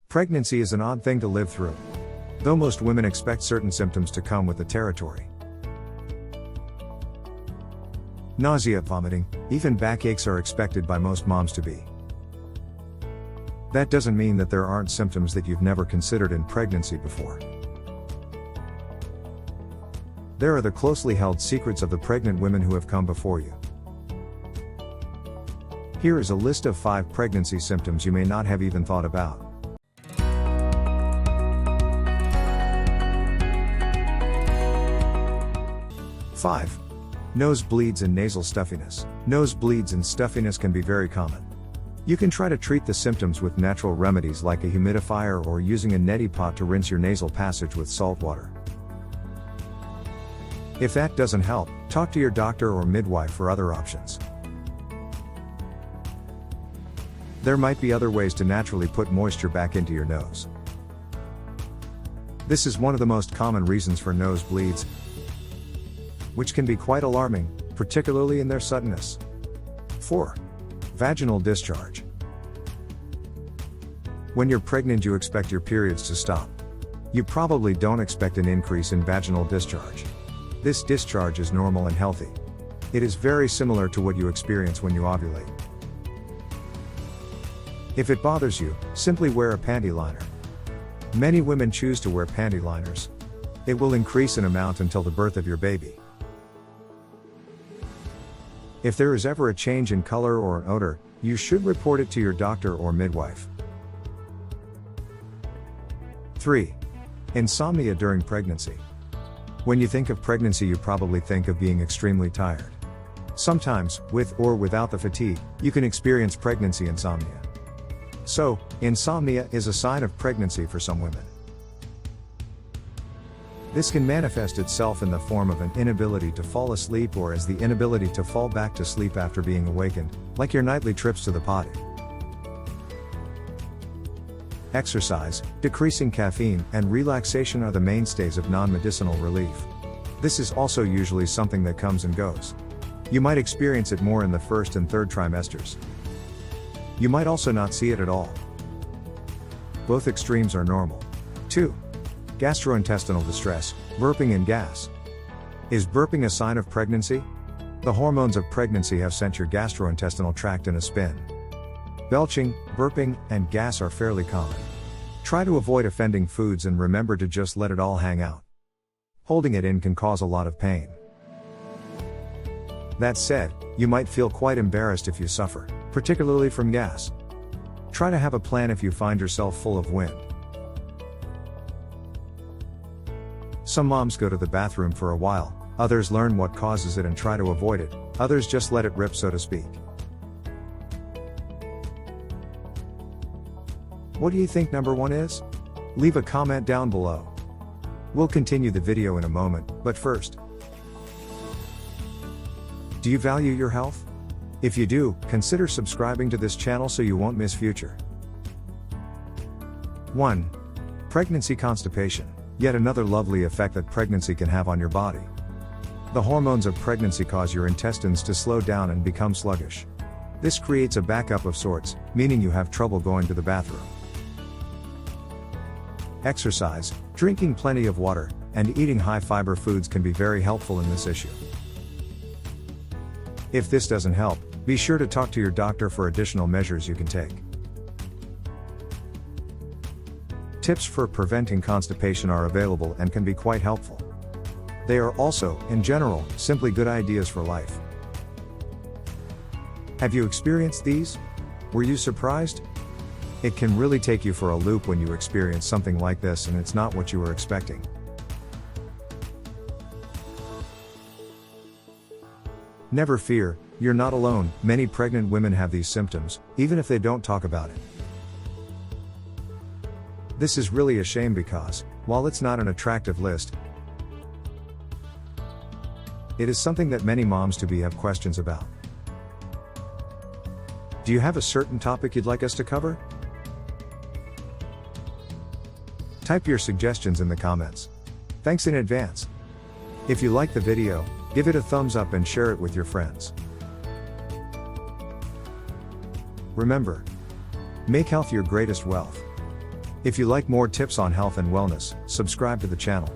Pregnancy is an odd thing to live through. Though most women expect certain symptoms to come with the territory. Nausea, vomiting, even backaches are expected by most moms to be. That doesn't mean that there aren't symptoms that you've never considered in pregnancy before. There are the closely held secrets of the pregnant women who have come before you. Here is a list of 5 pregnancy symptoms you may not have even thought about. Five. Nosebleeds and nasal stuffiness. Nosebleeds and stuffiness can be very common. You can try to treat the symptoms with natural remedies like a humidifier or using a Neti pot to rinse your nasal passage with salt water. If that doesn't help, talk to your doctor or midwife for other options. There might be other ways to naturally put moisture back into your nose. This is one of the most common reasons for nosebleeds, which can be quite alarming, particularly in their suddenness. 4. Vaginal discharge. When you're pregnant, you expect your periods to stop. You probably don't expect an increase in vaginal discharge. This discharge is normal and healthy. It is very similar to what you experience when you ovulate. If it bothers you, simply wear a panty liner. Many women choose to wear panty liners. It will increase in amount until the birth of your baby. If there is ever a change in color or an odor, you should report it to your doctor or midwife. 3. Insomnia during pregnancy. When you think of pregnancy, you probably think of being extremely tired. Sometimes, with or without the fatigue, you can experience pregnancy insomnia. So, insomnia is a sign of pregnancy for some women. This can manifest itself in the form of an inability to fall asleep or as the inability to fall back to sleep after being awakened, like your nightly trips to the potty. Exercise, decreasing caffeine, and relaxation are the mainstays of non-medicinal relief. This is also usually something that comes and goes. You might experience it more in the first and third trimesters. You might also not see it at all. Both extremes are normal. 2. Gastrointestinal distress, burping and gas. Is burping a sign of pregnancy? The hormones of pregnancy have sent your gastrointestinal tract in a spin. Belching, burping, and gas are fairly common. Try to avoid offending foods and remember to just let it all hang out. Holding it in can cause a lot of pain. That said, you might feel quite embarrassed if you suffer, particularly from gas. Try to have a plan if you find yourself full of wind. Some moms go to the bathroom for a while, others learn what causes it and try to avoid it, others just let it rip, so to speak. What do you think number 1 is? Leave a comment down below. We'll continue the video in a moment, but first, do you value your health? If you do, consider subscribing to this channel so you won't miss future. 1. Pregnancy constipation. Yet another lovely effect that pregnancy can have on your body. The hormones of pregnancy cause your intestines to slow down and become sluggish. This creates a backup of sorts, meaning you have trouble going to the bathroom. Exercise, drinking plenty of water, and eating high-fiber foods can be very helpful in this issue. If this doesn't help, be sure to talk to your doctor for additional measures you can take. Tips for preventing constipation are available and can be quite helpful. They are also, in general, simply good ideas for life. Have you experienced these? Were you surprised? It can really take you for a loop when you experience something like this and it's not what you were expecting. Never fear, you're not alone. Many pregnant women have these symptoms, even if they don't talk about it. This is really a shame because, while it's not an attractive list, it is something that many moms-to-be have questions about. Do you have a certain topic you'd like us to cover? Type your suggestions in the comments. Thanks in advance. If you like the video, give it a thumbs up and share it with your friends. Remember, make health your greatest wealth. If you like more tips on health and wellness, subscribe to the channel.